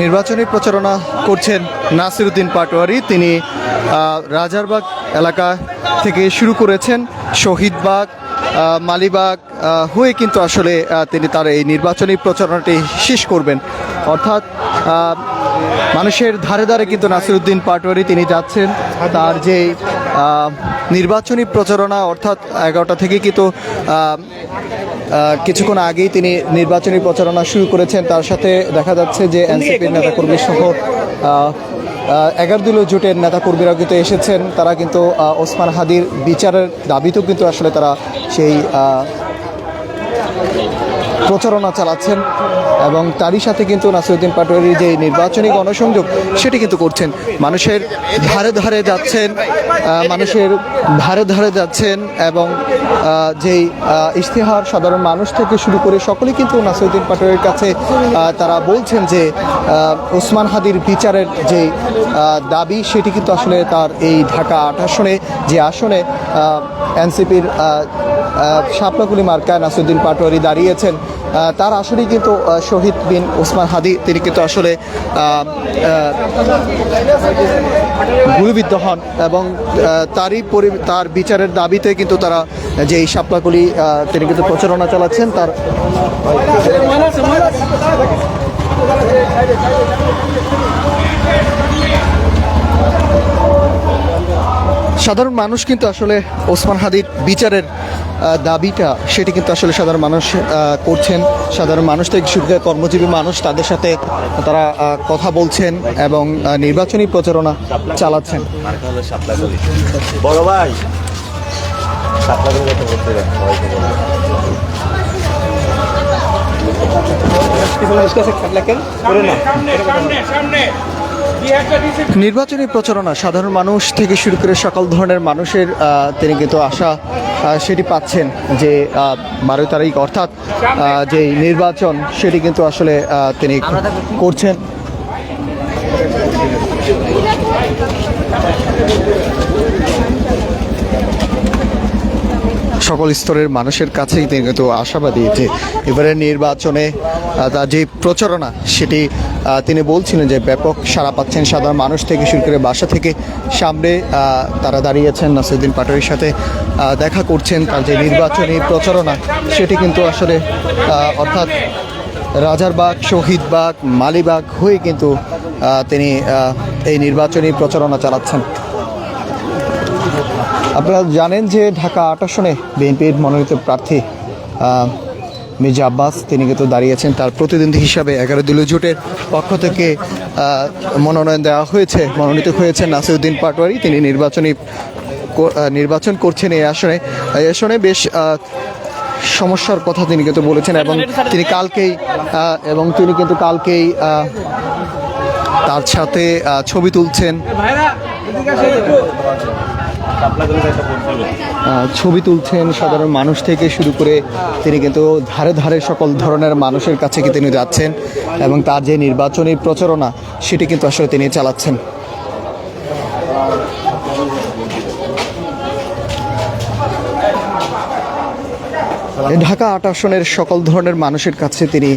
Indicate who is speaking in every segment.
Speaker 1: নির্বাচনী প্রচারণা করছেন নাসিরউদ্দিন পাটোয়ারি। তিনি রাজারবাগ এলাকা থেকে শুরু করেছেন, শহীদবাগ, মালিবাগ হয়ে কিন্তু আসলে তিনি তার এই নির্বাচনী প্রচারণাটি শেষ করবেন। অর্থাৎ মানুষের ধারে ধারে কিন্তু নাসিরউদ্দিন পাটোয়ারি তিনি যাচ্ছেন। তার যে নির্বাচনী প্রচারণা, অর্থাৎ 11টা থেকে কিন্তু কিছুক্ষণ আগেই তিনি নির্বাচনী প্রচারণা শুরু করেছেন। তার সাথে দেখা যাচ্ছে যে এনসিপির নেতাকর্মী সহ 11 দলীয় জোটের নেতাকর্মীরা কিন্তু এসেছেন। তারা কিন্তু ওসমান হাদির বিচারের দাবিতেও কিন্তু আসলে তারা সেই প্রচারণা চালাচ্ছেন এবং তারই সাথে কিন্তু নাসিরউদ্দিন পাটোয়ারির যে নির্বাচনী গণসংযোগ সেটি কিন্তু করছেন। মানুষের ধারে ধারে যাচ্ছেন, এবং যেই ইশতেহার সাধারণ মানুষ থেকে শুরু করে সকলেই কিন্তু নাসিরউদ্দিন পাটোয়ারির কাছে তারা বলছেন যে ওসমান হাদির বিচারের যে দাবি সেটি কিন্তু আসলে তার এই ঢাকা 8 আসনে, যে আসনে এনসিপির শাপলাকুলি মার্কায় নাসিরউদ্দিন পাটোয়ারি দাঁড়িয়েছেন, তার আসলেই কিন্তু শহীদ বিন ওসমান হাদি তিনি কিন্তু আসলে গুলিবিদ্ধ হন এবং তার বিচারের দাবিতে কিন্তু তারা যে এই শাপলাকুলি তিনি কিন্তু প্রচারণা চালাচ্ছেন। তার সাধারণ মানুষ কিন্তু আসলে ওসমান হাদির বিচারের দাবিটা সেটি কিন্তু আসলে সাধারণ মানুষ করছেন। সাধারণ মানুষ থেকে শুরু করে কর্মজীবী মানুষ, তাদের সাথে তারা কথা বলছেন এবং নির্বাচনী প্রচারণা চালাচ্ছেন। বড় ভাই নির্বাচনী প্রচারণা সাধারণ মানুষ থেকে শুরু করে সকল ধরনের মানুষের তিনি কিন্তু আশা সেটি পাচ্ছেন যে 12 তারিখ অর্থাৎ যে নির্বাচন সেটি কিন্তু আসলে তিনি করছেন। সকল স্তরের মানুষের কাছেই তিনি কিন্তু আশাবাদী যে এবারের নির্বাচনে তার যে প্রচারণা সেটি তিনি বলছিলেন যে ব্যাপক সাড়া পাচ্ছেন সাধারণ মানুষ থেকে শুরু করে বাসা থেকে সামনে তারা দাঁড়িয়েছেন, নাসিরউদ্দিন পাটোয়ারির সাথে দেখা করছেন। তার যে নির্বাচনী প্রচারণা সেটি কিন্তু আসলে অর্থাৎ রাজারবাগ, শহীদবাগ, মালিবাগ হয়ে কিন্তু তিনি এই নির্বাচনী প্রচারণা চালাচ্ছেন। আপনারা জানেন যে ঢাকা 8 আসনে বিএনপির মনোনীত প্রার্থী মির্জা আব্বাস তিনি কিন্তু দাঁড়িয়েছেন। তার প্রতিদ্বন্দ্বী হিসাবে 11 দলীয় জোটের পক্ষ থেকে মনোনীত হয়েছেন নাসিরউদ্দিন পাটোয়ারি। তিনি নির্বাচন করছেন এই আসনে বেশ সমস্যার কথা তিনি কিন্তু বলেছেন এবং তিনি কিন্তু কালকেই তার সাথে ছবি তুলছেন, সাধারণ মানুষ থেকে শুরু করে তিনি কিন্তু ধারে ধারে সকল ধরনের মানুষের কাছে তিনি যাচ্ছেন এবং তার যে নির্বাচনী প্রচারণা সেটি কিন্তু আসলে তিনি চালাচ্ছেন। ঢাকা 8 আসনের সকল ধরনের মানুষের কাছে তিনি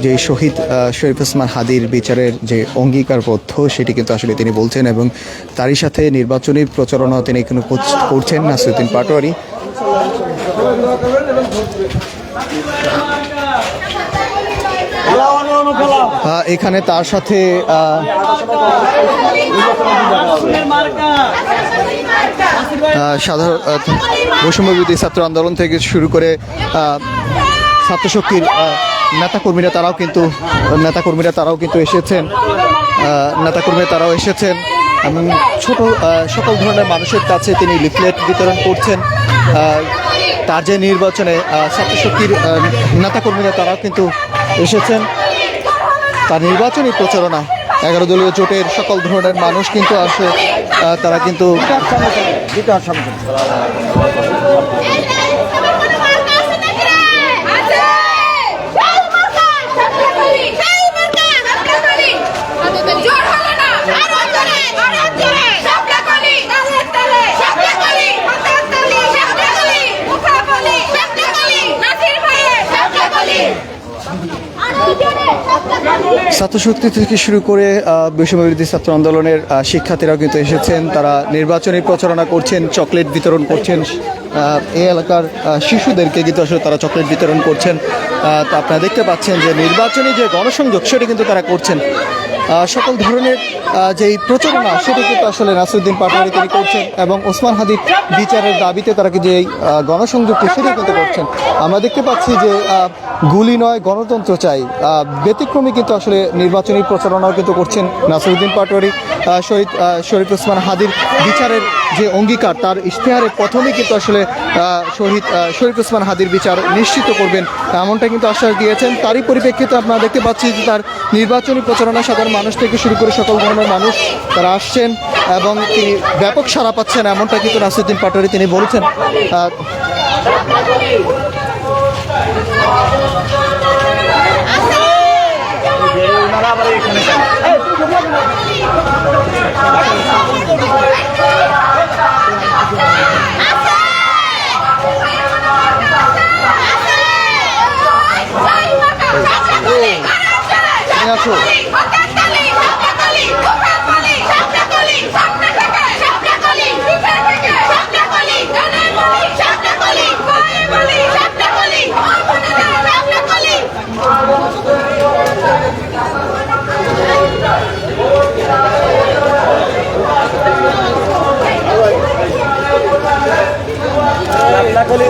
Speaker 1: যে শহীদ শরীফ ওসমান হাদির বিচারের যে অঙ্গীকারবদ্ধ সেটি কিন্তু আসলে তিনি বলছেন এবং তারই সাথে নির্বাচনী প্রচারণা তিনি এখানে করছেন নাসিরউদ্দিন পাটোয়ারি। এখানে তার সাথে সাধারণ বৈষম্যবিরোধী ছাত্র আন্দোলন থেকে শুরু করে ছাত্রশক্তির নেতাকর্মীরা তারাও কিন্তু এসেছেন এবং সকল ধরনের মানুষের কাছে তিনি লিফলেট বিতরণ করছেন। তার যে নির্বাচনে ছাত্রশক্তির নেতাকর্মীরা তারাও কিন্তু এসেছেন। তার নির্বাচনী প্রচারণায় 11 দলীয় জোটের সকল ধরনের মানুষ কিন্তু আসে, তারা কিন্তু ছাত্রশক্তি থেকে শুরু করে বৈষম্যবিরোধী ছাত্র আন্দোলনের শিক্ষার্থীরাও কিন্তু এসেছেন। তারা নির্বাচনী প্রচারণা করছেন, চকলেট বিতরণ করছেন। এই এলাকার শিশুদেরকে কিন্তু আসলে তারা চকলেট বিতরণ করছেন। তা আপনারা দেখতে পাচ্ছেন যে নির্বাচনী যে গণসংযোগ সেটি কিন্তু তারা করছেন। সকল ধরনের যেই প্রচারণা সেটি কিন্তু আসলে নাসিরউদ্দিন পাটোয়ারি তিনি করছেন এবং ওসমান হাদির বিচারের দাবিতে তারা যে এই গণসংযোগটি সেটি কিন্তু করছেন। আমরা দেখতে পাচ্ছি যে গুলি নয় গণতন্ত্র চাই, ব্যতিক্রমী কিন্তু আসলে নির্বাচনী প্রচারণাও কিন্তু করছেন নাসিরউদ্দিন পাটোয়ারি। শরীফ ওসমান হাদির বিচারের যে অঙ্গীকার তার ইশতেহারের প্রথমেই কিন্তু আসলে শরীফ ওসমান হাদির বিচার নিশ্চিত করবেন এমনটা কিন্তু আশ্বাস দিয়েছেন। তারই পরিপ্রেক্ষিতে আপনারা দেখতে পাচ্ছি যে তার নির্বাচনী প্রচারণা সাধারণ মানুষ থেকে শুরু করে সকল ধরনের মানুষ তারা আসছেন এবং তিনি ব্যাপক সাড়া পাচ্ছেন এমনটা কিন্তু নাসিরউদ্দিন পাটোয়ারি তিনি বলেছেন।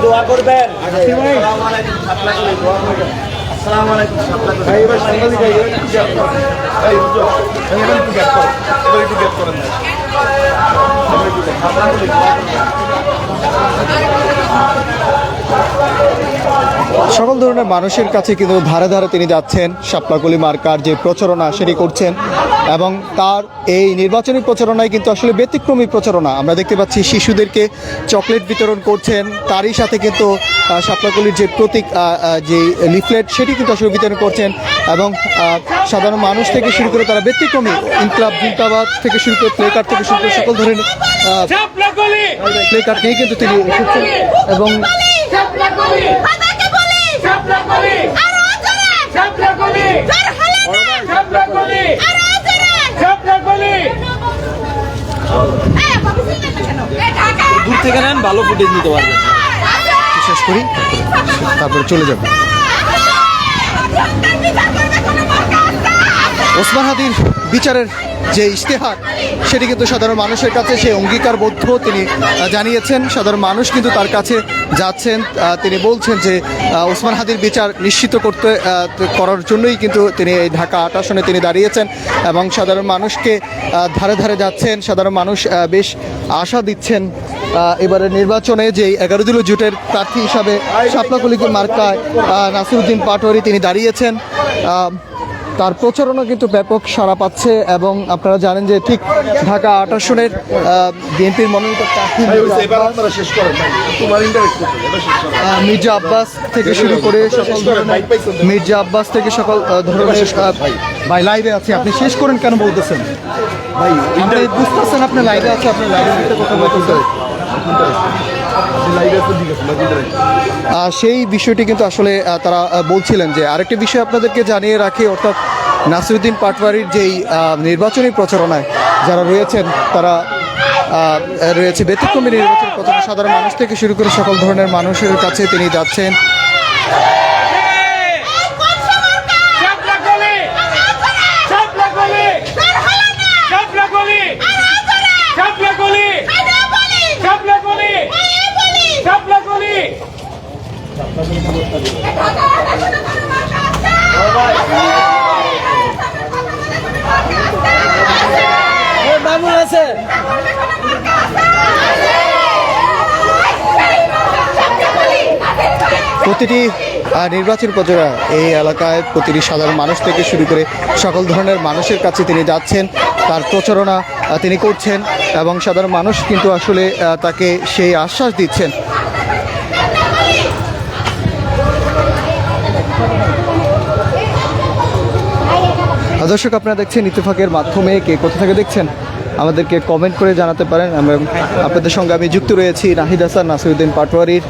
Speaker 2: দোয়া করবেন। আসসালামু আলাইকুম।
Speaker 1: সকল ধরনের মানুষের কাছে কিন্তু ধারে ধারে তিনি যাচ্ছেন, শাপলাকলি মার্কার যে প্রচারণা সেটি করছেন এবং তার এই নির্বাচনী প্রচারণায় কিন্তু আসলে ব্যতিক্রমী প্রচারণা। আমরা দেখতে পাচ্ছি শিশুদেরকে চকলেট বিতরণ করছেন, তারই সাথে কিন্তু শাপলাকলির যে প্রতীক যে লিফলেট সেটি কিন্তু আসলে বিতরণ করছেন এবং সাধারণ মানুষ থেকে শুরু করে তারা ব্যতিক্রমী ইনকলাব জিন্দাবাদ থেকে শুরু করে প্লে কার্ড থেকে শুরু করে সকল ধরনের প্লে কার্ড নিয়ে কিন্তু তিনি এসেছেন এবং
Speaker 2: দূর থেকে নেন, ভালো ফুটেজ নিতে পারবেন।
Speaker 1: শেষ করি তারপরে চলে যাব। ওসমান হাদির বিচারের যে ইশতেহার সেটি কিন্তু সাধারণ মানুষের কাছে সেই অঙ্গীকারবদ্ধ তিনি জানিয়েছেন। সাধারণ মানুষ কিন্তু তার কাছে যাচ্ছেন, তিনি বলছেন যে ওসমান হাদির বিচার নিশ্চিত করার জন্যই কিন্তু তিনি এই ঢাকা ৮ আসনে তিনি দাঁড়িয়েছেন এবং সাধারণ মানুষকে ধারে ধারে যাচ্ছেন। সাধারণ মানুষ বেশ আশা দিচ্ছেন এবারের নির্বাচনে যে 11 দলীয় জোটের প্রার্থী হিসাবে শাপলাকলি মার্কায় নাসিরউদ্দিন পাটোয়ারি তিনি দাঁড়িয়েছেন। তার প্রচারণা কিন্তু ব্যাপক সাড়া পাচ্ছে এবং আপনারা জানেন যে ঠিক ঢাকা ৮ আসনের বিএনপির মনোনীত প্রার্থী মির্জা আব্বাস থেকে শুরু করে সকল ধরনের ভাই লাইভে আছে, আপনি শেষ করেন কেন বলতেছেন ভাই? আপনি বুঝতেছেন আপনি লাইভে আছে, আপনার লাইভে কথা বলতেছেন। সেই বিষয়টি কিন্তু আসলে তারা বলছিলেন যে আরেকটি বিষয় আপনাদেরকে জানিয়ে রাখি, অর্থাৎ নাসিরউদ্দিন পাটোয়ারির যেই নির্বাচনী প্রচারণায় যারা রয়েছেন তারা রয়েছে ব্যতিক্রমী নির্বাচনী প্রচারণা। সাধারণ মানুষ থেকে শুরু করে সকল ধরনের মানুষের কাছে তিনি যাচ্ছেন। প্রতিটি নির্বাচন প্রচারণা এই এলাকায় প্রতিটি সাধারণ মানুষ থেকে শুরু করে সকল ধরনের মানুষের কাছে তিনি যাচ্ছেন, তার প্রচারণা তিনি করছেন এবং সাধারণ মানুষ কিন্তু আসলে তাকে সেই আশ্বাস দিচ্ছেন। দর্শক আপনারা দেখছেন ইত্তেফাকের মাধ্যমে, কে কোথা থেকে দেখছেন আমাদেরকে কমেন্ট করে জানাতে পারেন। এবং আপনাদের সঙ্গে আমি যুক্ত রয়েছি নাহিদ হাসান নাসিরউদ্দিন পাটোয়ারির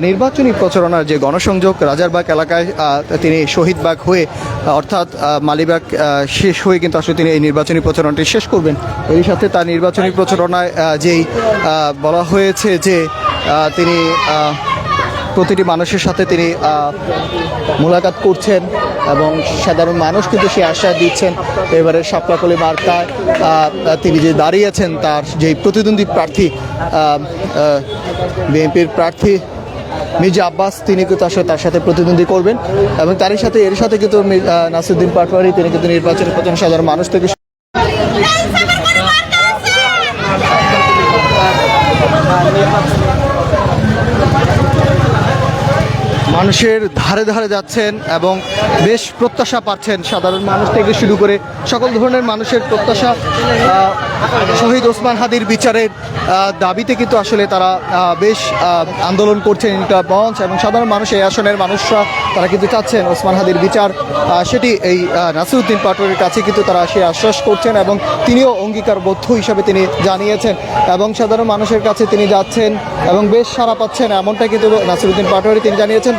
Speaker 1: নির্বাচনী প্রচারণার যে গণসংযোগ রাজারবাগ এলাকায় তিনি শহীদবাগ হয়ে অর্থাৎ মালিবাগ শেষ হয়ে কিন্তু আসলে তিনি এই নির্বাচনী প্রচারণাটি শেষ করবেন। এর সাথে তার নির্বাচনী প্রচারণায় যেই বলা হয়েছে যে তিনি প্রতিটি মানুষের সাথে তিনি মোলাকাত করছেন এবং সাধারণ মানুষ কিন্তু সে আশ্বাস দিচ্ছেন এবারে শাপলাকলি মার্কায় তিনি যে দাঁড়িয়েছেন তার যেই প্রতিদ্বন্দ্বী প্রার্থী বিএনপির প্রার্থী মির্জা আব্বাস তিনি কিন্তু আসলে তার সাথে প্রতিদ্বন্দ্বী করবেন এবং তারই সাথে এর সাথে কিন্তু নাসিরউদ্দিন পাটোয়ারি তিনি কিন্তু নির্বাচনী প্রচারণা সাধারণ মানুষ থেকে মানুষের ধারে ধারে যাচ্ছেন এবং বেশ প্রত্যাশা পাচ্ছেন সাধারণ মানুষ থেকে শুরু করে সকল ধরনের মানুষের প্রত্যাশা শহীদ ওসমান হাদির বিচারের দাবিতে কিন্তু আসলে তারা বেশ আন্দোলন করছেন ইনকিলাব মঞ্চ এবং সাধারণ মানুষ এই আসনের মানুষরা তারা কিন্তু চাচ্ছেন ওসমান হাদির বিচার সেটি এই নাসিরউদ্দিন পাটোয়ারির কাছে কিন্তু তারা সে আশ্বাস করছেন এবং তিনিও অঙ্গীকারবদ্ধ হিসাবে তিনি জানিয়েছেন এবং সাধারণ মানুষের কাছে তিনি যাচ্ছেন এবং বেশ সাড়া পাচ্ছেন এমনটা কিন্তু নাসিরউদ্দিন পাটোয়ারি তিনি জানিয়েছেন।